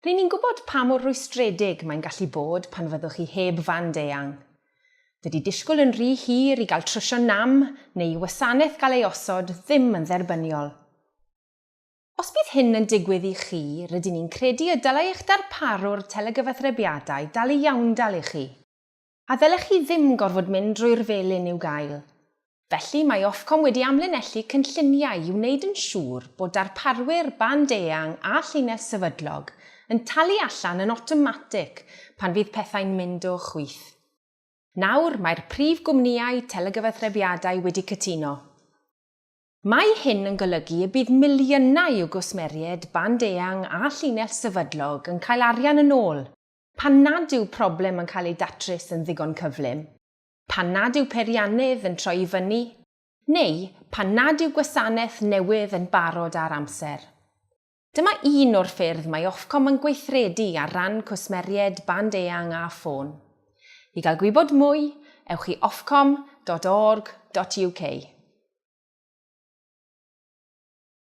Rydyn ni'n gwybod pa mor rwystredig mae'n gallu bod pan fyddwch chi heb fan eang. Dydy disgwyl yn rhy hir i gael trwsio nam neu i wasanaeth gael ei osod ddim yn dderbyniol. Os bydd hyn yn digwydd i chi, rydyn ni'n credu y dylai eich darparwr telegyfathrebiadau dal i iawndal i chi. A ddylech chi ddim gorfod mynd drwy'r felyn i'w gael. Felly mae Ofcom wedi amlinellu cynlluniau i wneud yn siŵr bod darparwyr band eang a llinell sefydlog yn talu allan yn awtomatig pan fydd pethau'n mynd o chwith. Nawr mae'r prif gwmnïau telegyfathrebiadau wedi cytuno. Mae hyn yn golygu y bydd miliynau o gwsmeriaid band eang a llinell sefydlog yn cael arian yn ôl, pan nad yw problem yn cael ei datrys yn ddigon cyflym, pan nad yw peiriannydd yn troi i fyny, neu pan nad yw gwasanaeth newydd yn barod ar amser. Dyma un o'r ffyrdd mae Ofcom yn gweithredu ar ran cwsmeriaid band eang a ffôn. I gael gwybod mwy, ewch i ofcom.org.uk.